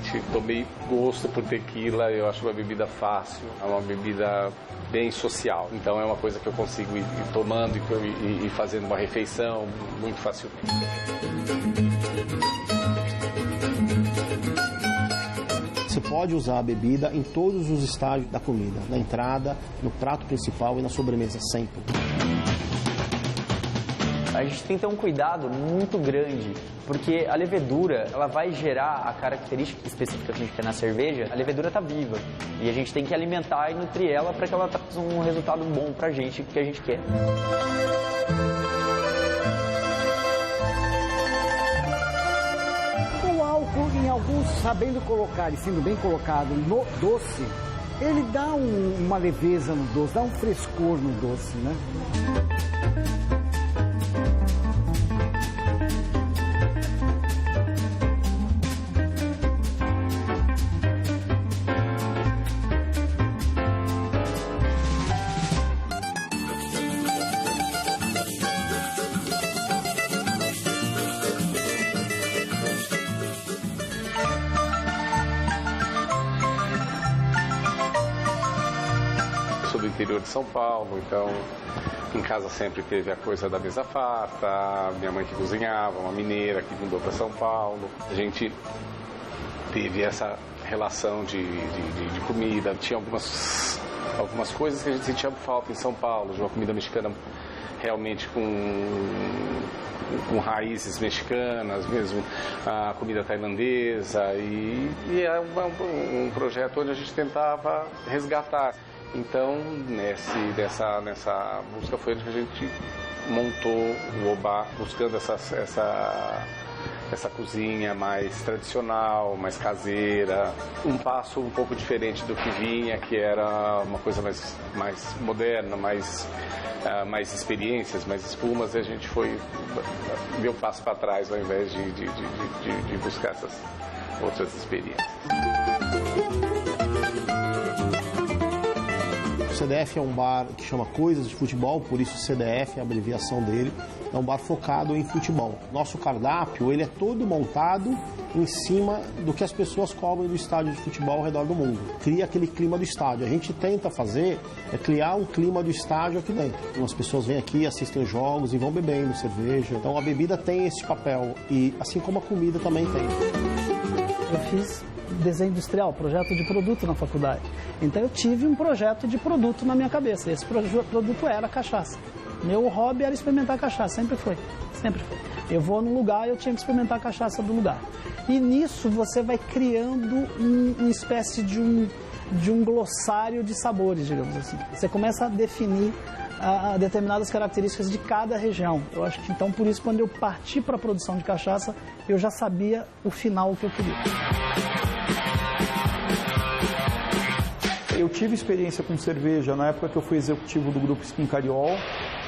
realmente tomei gosto por tequila. Eu acho uma bebida fácil, é uma bebida bem social. Então é uma coisa que eu consigo ir tomando e fazendo uma refeição muito facilmente. Você pode usar a bebida em todos os estágios da comida, na entrada, no prato principal e na sobremesa, sempre. A gente tem que ter um cuidado muito grande, porque a levedura, ela vai gerar a característica específica que a gente quer na cerveja. A levedura está viva e a gente tem que alimentar e nutrir ela para que ela traga um resultado bom para a gente, que a gente quer. O álcool, em alguns, sabendo colocar e sendo bem colocado no doce, ele dá uma leveza no doce, dá um frescor no doce, né? Do interior de São Paulo, então em casa sempre teve a coisa da mesa farta, minha mãe que cozinhava, uma mineira que mudou para São Paulo. A gente teve essa relação de comida, tinha algumas coisas que a gente sentia falta em São Paulo, de uma comida mexicana realmente com raízes mexicanas, mesmo a comida tailandesa, e é um projeto onde a gente tentava resgatar. Então, nessa busca foi onde a gente montou o Obá, buscando essa cozinha mais tradicional, mais caseira, um passo um pouco diferente do que vinha, que era uma coisa mais moderna, mais experiências, mais espumas, e a gente deu um passo para trás ao invés de buscar essas outras experiências. O CDF é um bar que chama Coisas de Futebol, por isso CDF é a abreviação dele. É um bar focado em futebol. Nosso cardápio, ele é todo montado em cima do que as pessoas comem do estádio de futebol ao redor do mundo. Cria aquele clima do estádio. A gente tenta criar um clima do estádio aqui dentro. Então, as pessoas vêm aqui, assistem jogos e vão bebendo cerveja. Então a bebida tem esse papel, e assim como a comida também tem. Eu fiz desenho industrial, projeto de produto na faculdade. Então eu tive um projeto de produto na minha cabeça. Esse produto era cachaça. Meu hobby era experimentar cachaça, sempre foi. Eu vou num lugar e eu tinha que experimentar a cachaça do lugar. E nisso você vai criando uma espécie de um glossário de sabores, digamos assim. Você começa a definir determinadas características de cada região. Eu acho que então por isso quando eu parti para a produção de cachaça, eu já sabia o final que eu queria. Eu tive experiência com cerveja na época que eu fui executivo do Grupo Skin Cariol,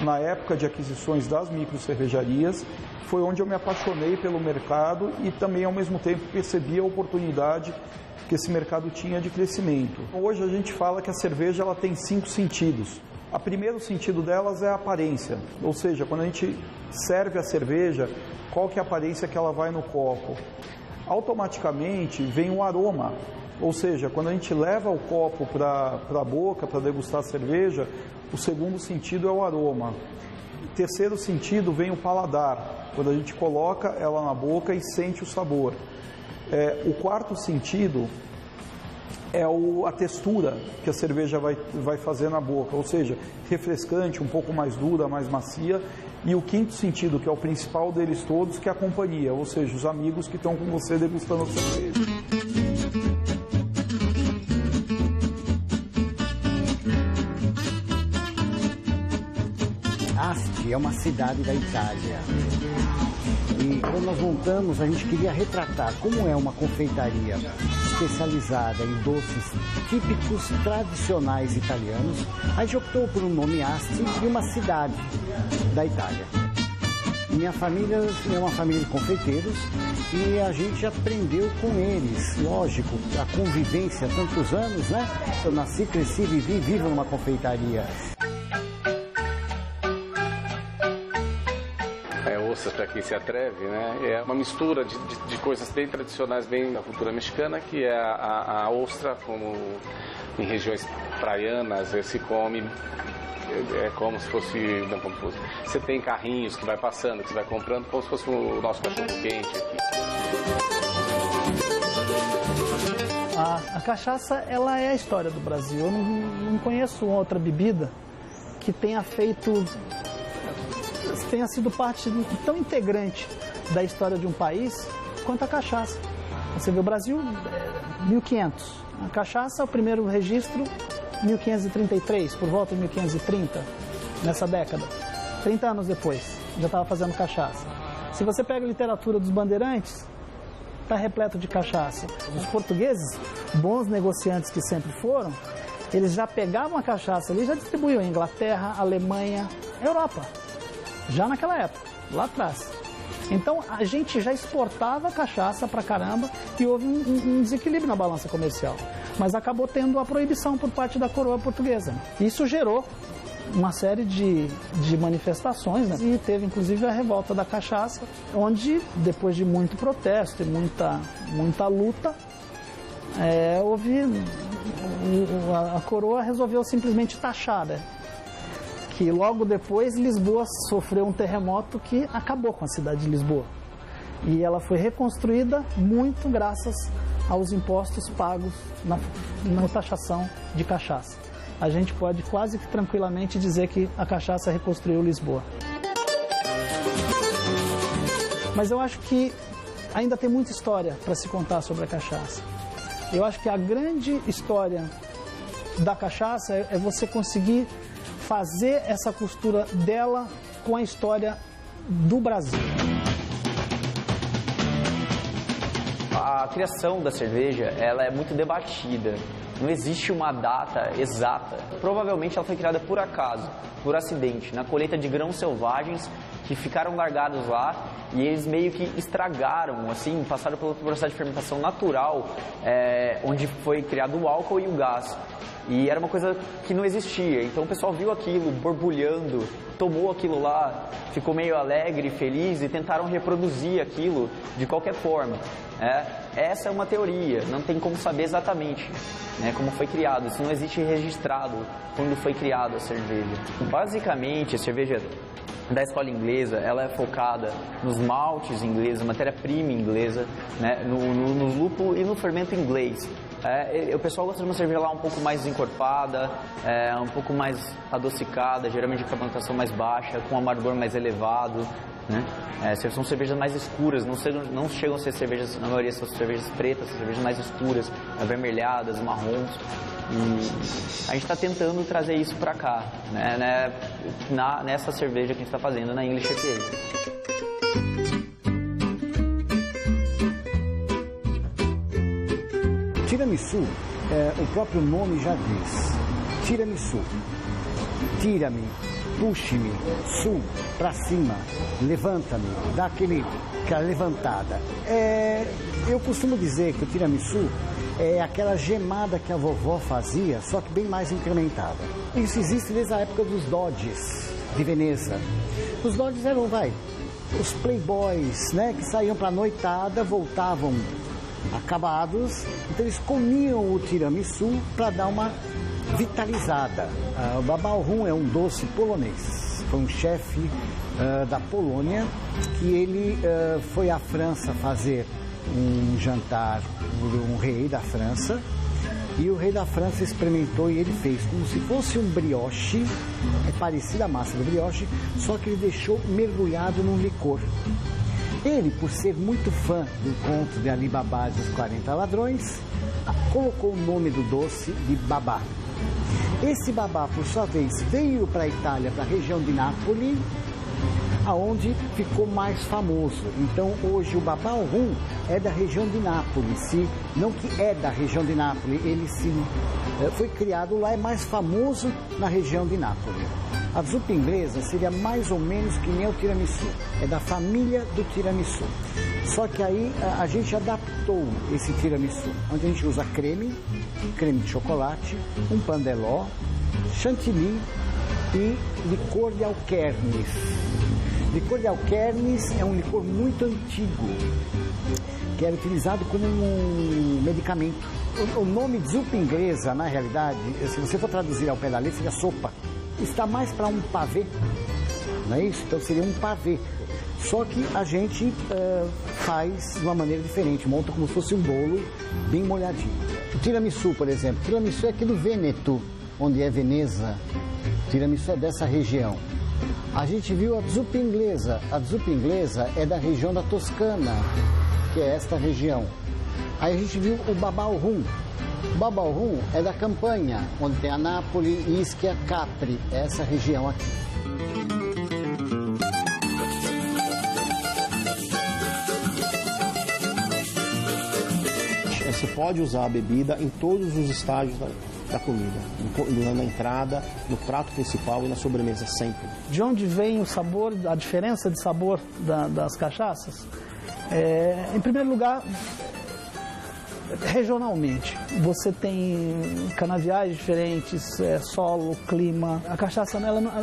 na época de aquisições das microcervejarias. Foi onde eu me apaixonei pelo mercado e também, ao mesmo tempo, percebi a oportunidade que esse mercado tinha de crescimento. Hoje a gente fala que a cerveja ela tem 5 sentidos. O primeiro sentido delas é a aparência, ou seja, quando a gente serve a cerveja, qual que é a aparência que ela vai no copo? Automaticamente vem o aroma. Ou seja, quando a gente leva o copo para a boca, para degustar a cerveja, o segundo sentido é o aroma. O terceiro sentido vem o paladar, quando a gente coloca ela na boca e sente o sabor. O quarto sentido é a textura que a cerveja vai fazer na boca, ou seja, refrescante, um pouco mais dura, mais macia. E o quinto sentido, que é o principal deles todos, que é a companhia, ou seja, os amigos que estão com você degustando a cerveja. Asti é uma cidade da Itália. E quando nós montamos, a gente queria retratar como é uma confeitaria especializada em doces típicos tradicionais italianos. A gente optou por um nome Asti e uma cidade da Itália. Minha família é uma família de confeiteiros e a gente aprendeu com eles, lógico, a convivência há tantos anos, né? Eu nasci, cresci, vivo numa confeitaria. doces, para quem se atreve, né? É uma mistura de coisas bem tradicionais, bem da cultura mexicana, que é a ostra, como em regiões praianas se come. É como se fosse, não como se fosse. Você tem carrinhos que vai passando, que você vai comprando, como se fosse o nosso cachorro-quente aqui. A cachaça, ela é a história do Brasil. Eu não conheço outra bebida que tenha sido parte tão integrante da história de um país quanto a cachaça. Você vê, o Brasil, 1500. A cachaça, o primeiro registro, 1533, por volta de 1530, nessa década. 30 anos depois, já estava fazendo cachaça. Se você pega a literatura dos bandeirantes, está repleto de cachaça. Os portugueses, bons negociantes que sempre foram, eles já pegavam a cachaça ali e já distribuíam em Inglaterra, Alemanha, Europa. Já naquela época, lá atrás. Então, a gente já exportava cachaça pra caramba e houve um desequilíbrio na balança comercial. Mas acabou tendo a proibição por parte da coroa portuguesa. Isso gerou uma série de manifestações, né? E teve inclusive a revolta da cachaça, onde depois de muito protesto e muita luta, a coroa resolveu simplesmente taxar, né? Que logo depois Lisboa sofreu um terremoto que acabou com a cidade de Lisboa. E ela foi reconstruída muito graças aos impostos pagos na taxação de cachaça. A gente pode quase que tranquilamente dizer que a cachaça reconstruiu Lisboa. Mas eu acho que ainda tem muita história para se contar sobre a cachaça. Eu acho que a grande história da cachaça é você conseguir fazer essa costura dela com a história do Brasil. A criação da cerveja, ela é muito debatida. Não existe uma data exata. Provavelmente ela foi criada por acaso, por acidente, na colheita de grãos selvagens que ficaram largados lá e eles meio que estragaram, assim, passaram pelo processo de fermentação natural, onde foi criado o álcool e o gás. E era uma coisa que não existia. Então o pessoal viu aquilo borbulhando, tomou aquilo lá, ficou meio alegre, feliz e tentaram reproduzir aquilo de qualquer forma. Essa é uma teoria, não tem como saber exatamente, né, como foi criado. Isso não existe registrado quando foi criada a cerveja. Basicamente, a cerveja da escola inglesa, ela é focada nos maltes ingleses, matéria-prima inglesa, né, no lúpulo e no fermento inglês. O pessoal gosta de uma cerveja lá um pouco mais encorpada, um pouco mais adocicada, geralmente de carbonatação mais baixa, com um amargor mais elevado, né? São cervejas mais escuras, não chegam a ser cervejas, na maioria são cervejas pretas, são cervejas mais escuras, avermelhadas, marrons. E a gente está tentando trazer isso para cá, né? Nessa cerveja que a gente está fazendo na English IPA. Tiramisu, o próprio nome já diz. Tiramisu. Tira-me, puxe-me, su, pra cima, levanta-me, dá aquela levantada. Eu costumo dizer que o tiramisu é aquela gemada que a vovó fazia, só que bem mais incrementada. Isso existe desde a época dos Dodges, de Veneza. Os Dodges eram, os playboys, né, que saíam pra noitada, voltavam acabados, então eles comiam o tiramisu para dar uma vitalizada. O babaorum é um doce polonês, foi um chefe da Polônia que ele foi à França fazer um jantar por um rei da França e o rei da França experimentou e ele fez como se fosse um brioche, é parecida a massa do brioche, só que ele deixou mergulhado num licor. Ele, por ser muito fã do conto de Ali Babá e os 40 Ladrões, colocou o nome do doce de babá. Esse babá, por sua vez, veio para a Itália, para a região de Nápoles, aonde ficou mais famoso. Então, hoje, o babaorum é da região de Nápoles. Não que é da região de Nápoles, ele foi criado lá, é mais famoso na região de Nápoles. A zupa inglesa seria mais ou menos que nem o tiramisu, é da família do tiramisu. Só que aí a gente adaptou esse tiramisu, onde a gente usa creme de chocolate, um pandeló, chantilly e licor de alquernes. Licor de Alkermes é um licor muito antigo, que era utilizado como um medicamento. O nome de zupa inglesa, na realidade, se você for traduzir ao pé da letra, seria sopa. Está mais para um pavê, não é isso? Então seria um pavê. Só que a gente faz de uma maneira diferente, monta como se fosse um bolo bem molhadinho. O tiramisu, por exemplo, o tiramisu é aqui do Vêneto, onde é Veneza. O tiramisu é dessa região. A gente viu a zupa inglesa. A zupa inglesa é da região da Toscana, que é esta região. Aí a gente viu o babau rum. O babau rum é da Campanha, onde tem a Nápoles, Ischia, Capri, essa região aqui. Você pode usar a bebida em todos os estágios da comida, na entrada, no prato principal e na sobremesa, sempre. De onde vem o sabor, a diferença de sabor das cachaças? Em primeiro lugar, regionalmente. Você tem canaviais diferentes, solo, clima. A cachaça,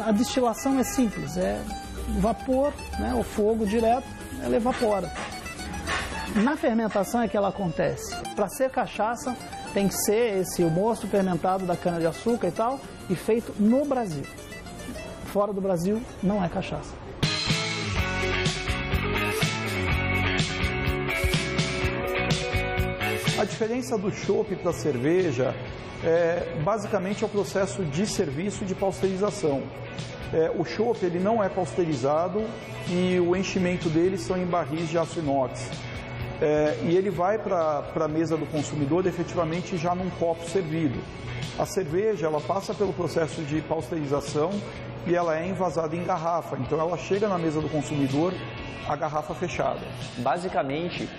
a destilação é simples, é vapor, né, o fogo direto, ela evapora. Na fermentação é que ela acontece. Para ser cachaça, tem que ser o mosto fermentado da cana-de-açúcar e tal, e feito no Brasil. Fora do Brasil, não é cachaça. A diferença do chopp para a cerveja basicamente é o processo de serviço de pasteurização. O chopp ele não é pasteurizado e o enchimento dele são em barris de aço inox. E ele vai para a mesa do consumidor efetivamente já num copo servido. A cerveja ela passa pelo processo de pasteurização e ela é envasada em garrafa, então ela chega na mesa do consumidor a garrafa fechada. Basicamente,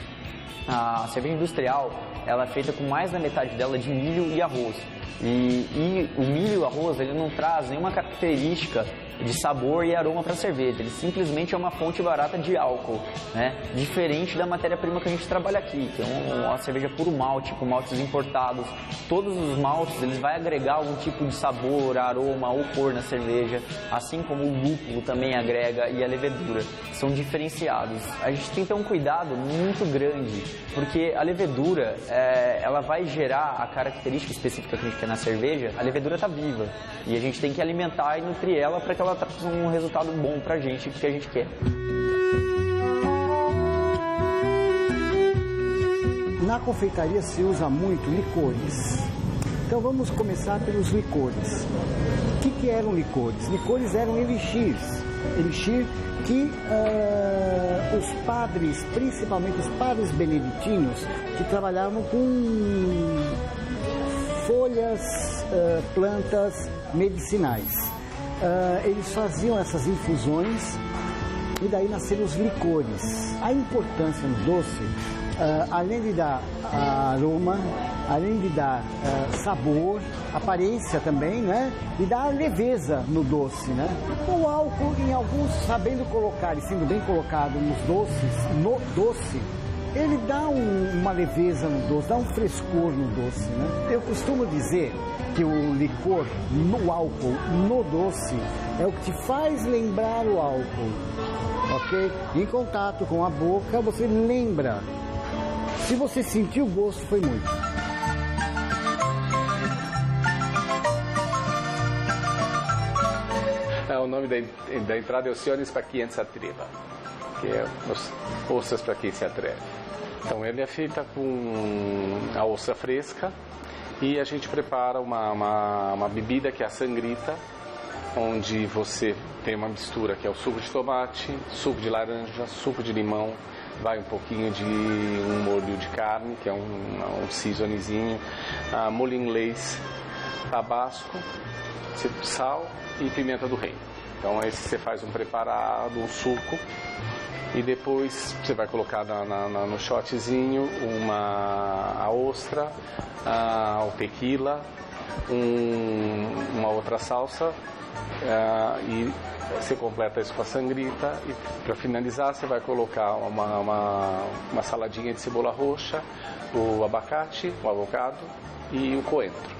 a cerveja industrial ela é feita com mais da metade dela de milho e arroz. E o milho e o arroz ele não traz nenhuma característica de sabor e aroma para a cerveja, ele simplesmente é uma fonte barata de álcool, né? Diferente da matéria-prima que a gente trabalha aqui, que é uma cerveja puro malte, com maltes importados. Todos os maltes eles vão agregar algum tipo de sabor, aroma ou cor na cerveja, assim como o lúpulo também agrega e a levedura, são diferenciados. A gente tem que ter um cuidado muito grande, porque a levedura ela vai gerar a característica específica que a gente quer na cerveja. A levedura está viva e a gente tem que alimentar e nutrir ela para que ela traga um resultado bom para a gente, que a gente quer. Na confeitaria se usa muito licores. Então vamos começar pelos licores. O que eram licores? Licores eram elixirs. Elixir que os padres, principalmente os padres beneditinos, que trabalhavam com folhas, plantas medicinais. Eles faziam essas infusões e daí nasceram os licores. A importância no doce, além de dar aroma, além de dar sabor, aparência também, né? E dar leveza no doce, né? O álcool, em alguns, sabendo colocar e sendo bem colocado nos doces, no doce, ele dá uma leveza no doce, dá um frescor no doce, né? Eu costumo dizer que o licor, no álcool, no doce, é o que te faz lembrar o álcool, ok? Em contato com a boca, você lembra. Se você sentiu o gosto, foi muito. O nome da entrada é Ociones para quem se atreva, que é os ossos para quem se atreve. Então ele é feita com a ostra fresca e a gente prepara uma bebida que é a sangrita, onde você tem uma mistura que é o suco de tomate, suco de laranja, suco de limão, vai um pouquinho de um molho de carne, que é um seasoningzinho, molho inglês, tabasco, sal e pimenta do reino. Então aí você faz um preparado, um suco, e depois você vai colocar no shotzinho a ostra, o tequila, uma outra salsa, e você completa isso com a sangrita. E para finalizar você vai colocar uma saladinha de cebola roxa, o abacate, o avocado e o coentro.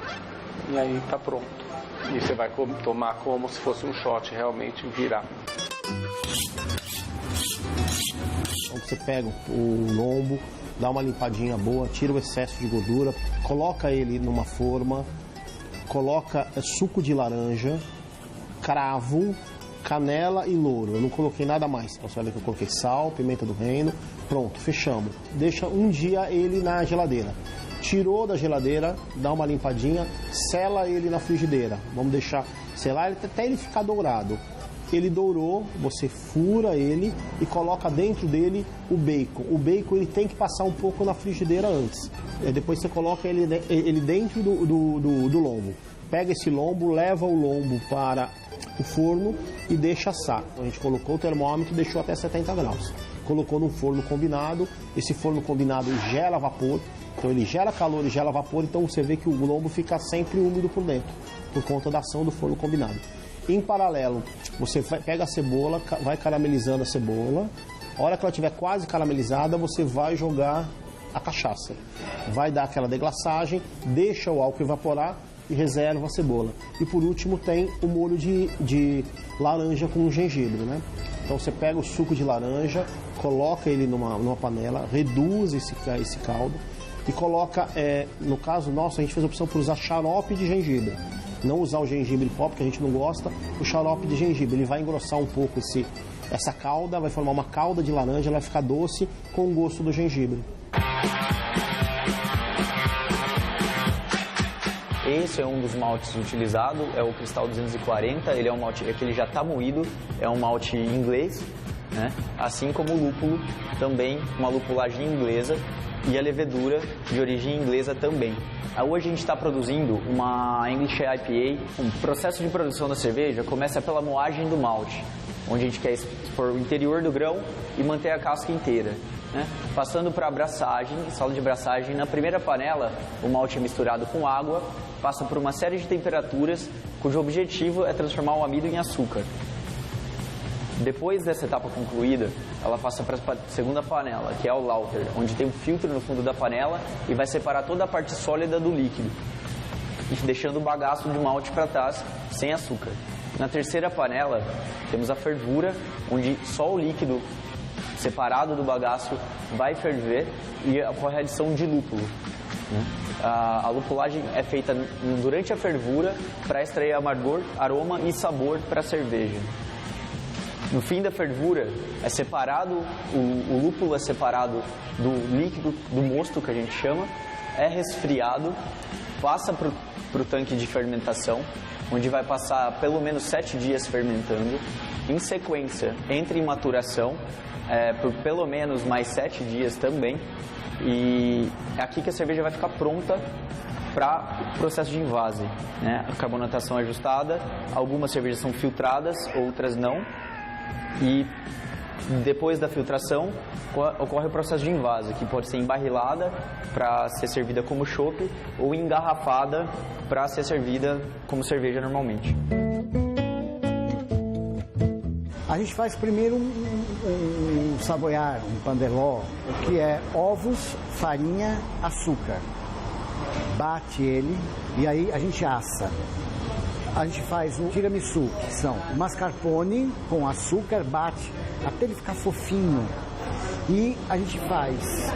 E aí está pronto. E você vai tomar como se fosse um shot, realmente virar. Então você pega o lombo, dá uma limpadinha boa, tira o excesso de gordura, coloca ele numa forma, coloca suco de laranja, cravo, canela e louro. Eu não coloquei nada mais. Você olha que eu coloquei sal, pimenta do reino. Pronto, fechamos. Deixa um dia ele na geladeira. Tirou da geladeira, dá uma limpadinha, sela ele na frigideira. Vamos deixar selar ele até ele ficar dourado. Ele dourou, você fura ele e coloca dentro dele o bacon. O bacon ele tem que passar um pouco na frigideira antes. Depois você coloca ele dentro do lombo. Pega esse lombo, leva o lombo para o forno e deixa assar. A gente colocou o termômetro e deixou até 70 graus. Colocou num forno combinado. Esse forno combinado gela vapor. Então ele gera calor e gela vapor. Então você vê que o lombo fica sempre úmido por dentro, por conta da ação do forno combinado. Em paralelo, você pega a cebola, vai caramelizando a cebola. A hora que ela estiver quase caramelizada, você vai jogar a cachaça. Vai dar aquela deglaçagem, deixa o álcool evaporar e reserva a cebola. E por último tem o molho de laranja com gengibre, né? Então você pega o suco de laranja, coloca ele numa panela, reduz esse caldo e coloca, no caso nosso, a gente fez a opção por usar xarope de gengibre. Não usar o gengibre pó, porque a gente não gosta, o xarope de gengibre. Ele vai engrossar um pouco essa calda, vai formar uma calda de laranja, ela vai ficar doce com o gosto do gengibre. Esse é um dos maltes utilizados, é o Cristal 240, ele é um malte que ele já está moído, é um malte inglês, né? Assim como o lúpulo, também uma lupulagem inglesa, e a levedura de origem inglesa também. Hoje a gente está produzindo uma English IPA. O processo de produção da cerveja começa pela moagem do malte, onde a gente quer expor o interior do grão e manter a casca inteira, né? Passando para a abraçagem, sala de abraçagem. Na primeira panela, o malte é misturado com água, passa por uma série de temperaturas, cujo objetivo é transformar o amido em açúcar. Depois dessa etapa concluída, ela passa para a segunda panela, que é o lauter, onde tem um filtro no fundo da panela e vai separar toda a parte sólida do líquido, deixando o bagaço de malte para trás, sem açúcar. Na terceira panela, temos a fervura, onde só o líquido separado do bagaço vai ferver e ocorre a adição de lúpulo, né? A lupulagem é feita durante a fervura para extrair amargor, aroma e sabor para a cerveja. No fim da fervura, é separado, o lúpulo é separado do líquido, do mosto que a gente chama, é resfriado, passa para o tanque de fermentação, onde vai passar pelo menos 7 dias fermentando. Em sequência, entra em maturação, por pelo menos mais 7 dias também, e é aqui que a cerveja vai ficar pronta para o processo de invase, né? A carbonatação é ajustada, algumas cervejas são filtradas, outras não. E depois da filtração ocorre o processo de invase, que pode ser embarrilada para ser servida como chopp ou engarrafada para ser servida como cerveja normalmente. A gente faz primeiro um saboiar, um pandeló, que é ovos, farinha, açúcar. Bate ele e aí a gente assa. A gente faz um tiramisu, que são mascarpone com açúcar, bate até ele ficar fofinho. E a gente faz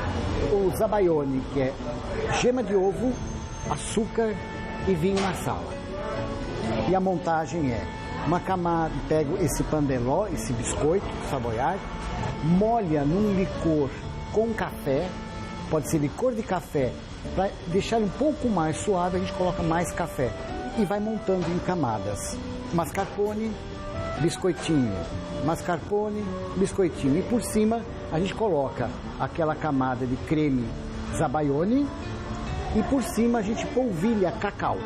o zabaione, que é gema de ovo, açúcar e vinho na sala. E a montagem é uma camada, pego esse pandeló, esse biscoito, saboiar, molha num licor com café, pode ser licor de café, para deixar um pouco mais suave a gente coloca mais café. E vai montando em camadas. Mascarpone, biscoitinho. Mascarpone, biscoitinho. E por cima a gente coloca aquela camada de creme zabaione e por cima a gente polvilha cacau.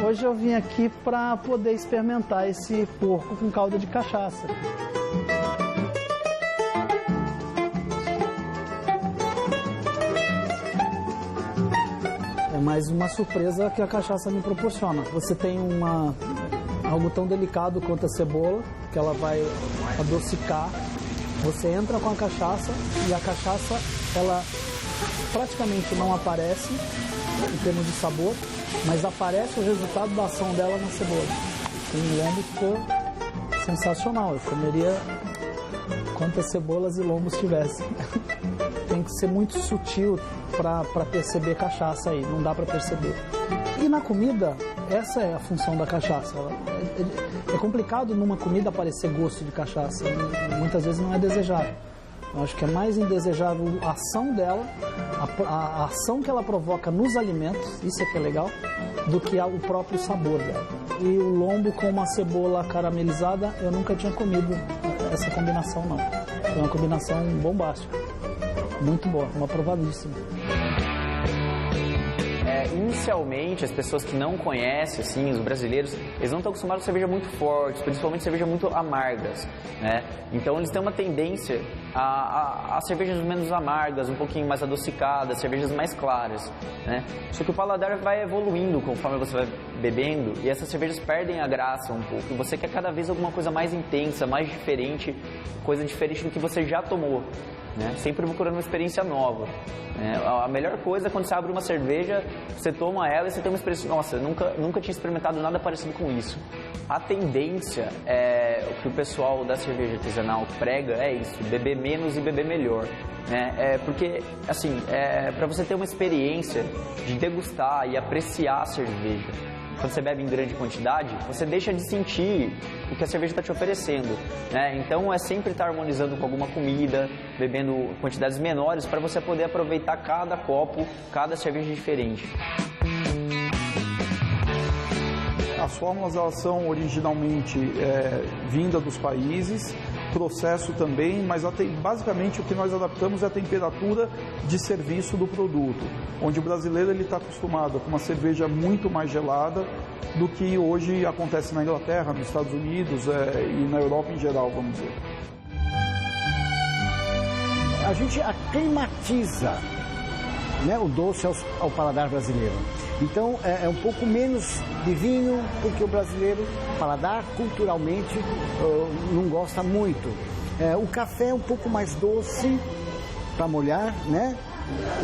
Hoje eu vim aqui para poder experimentar esse porco com calda de cachaça. Mas uma surpresa que a cachaça me proporciona. Você tem algo tão delicado quanto a cebola, que ela vai adocicar. Você entra com a cachaça e a cachaça, ela praticamente não aparece. em termos de sabor, mas aparece o resultado da ação dela na cebola. E o lombo ficou sensacional. Eu comeria quantas cebolas e lombos tivesse. Tem que ser muito sutil para perceber cachaça aí, não dá para perceber. E na comida, essa é a função da cachaça. É complicado numa comida aparecer gosto de cachaça, muitas vezes não é desejável. Eu acho que é mais indesejável a ação dela, a ação que ela provoca nos alimentos, isso é que é legal, do que o próprio sabor dela. E o lombo com uma cebola caramelizada, eu nunca tinha comido essa combinação não. É uma combinação bombástica, muito boa, uma aprovadíssima. Inicialmente, as pessoas que não conhecem, assim, os brasileiros, eles não estão acostumados com cerveja muito forte, principalmente cerveja muito amargas, né? Então eles têm uma tendência a cervejas menos amargas, um pouquinho mais adocicadas, cervejas mais claras, né? Só que o paladar vai evoluindo conforme você vai bebendo e essas cervejas perdem a graça um pouco. E você quer cada vez alguma coisa mais intensa, mais diferente, coisa diferente do que você já tomou. Né? Sempre procurando uma experiência nova. Né? A melhor coisa é quando você abre uma cerveja, você toma ela e você tem uma experiência, nossa, nunca tinha experimentado nada parecido com isso. A tendência, o que o pessoal da cerveja artesanal prega é isso, beber menos e beber melhor. Né? Porque, assim, para você ter uma experiência de degustar e apreciar a cerveja, quando você bebe em grande quantidade, você deixa de sentir o que a cerveja está te oferecendo, né? Então é sempre estar harmonizando com alguma comida, bebendo quantidades menores para você poder aproveitar cada copo, cada cerveja diferente. As fórmulas elas são originalmente vinda dos países, processo também, mas basicamente o que nós adaptamos é a temperatura de serviço do produto, onde o brasileiro está acostumado com uma cerveja muito mais gelada do que hoje acontece na Inglaterra, nos Estados Unidos e na Europa em geral, vamos dizer. A gente aclimatiza, né, o doce ao paladar brasileiro. Então é um pouco menos de vinho, porque o brasileiro, paladar, culturalmente, não gosta muito. O café é um pouco mais doce para molhar, né?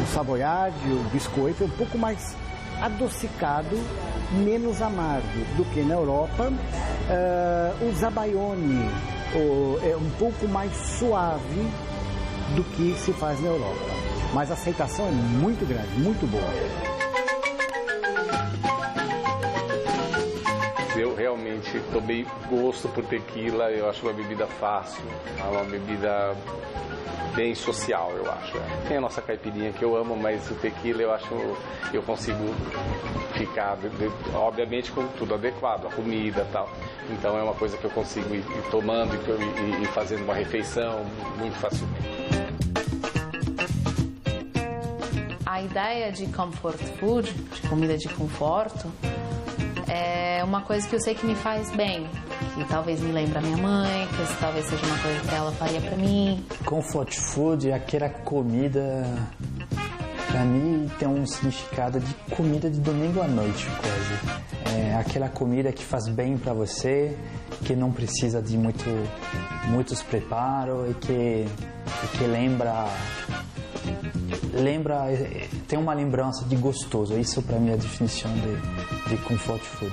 O savoiardi, o biscoito é um pouco mais adocicado, menos amargo do que na Europa. O zabaione é um pouco mais suave do que se faz na Europa. Mas a aceitação é muito grande, muito boa. Eu realmente tomei gosto por tequila, eu acho uma bebida fácil, é uma bebida bem social, eu acho. Tem a nossa caipirinha que eu amo, mas o tequila eu consigo ficar, obviamente, com tudo adequado, a comida e tal. Então é uma coisa que eu consigo ir tomando e fazendo uma refeição muito facilmente. A ideia de comfort food, de comida de conforto, é uma coisa que eu sei que me faz bem, que talvez me lembre a minha mãe, que talvez seja uma coisa que ela faria pra mim. Comfort food é aquela comida, pra mim tem um significado de comida de domingo à noite quase. É aquela comida que faz bem pra você, que não precisa de muitos preparos e que lembra, tem uma lembrança de gostoso. Isso para mim é a definição de comfort food.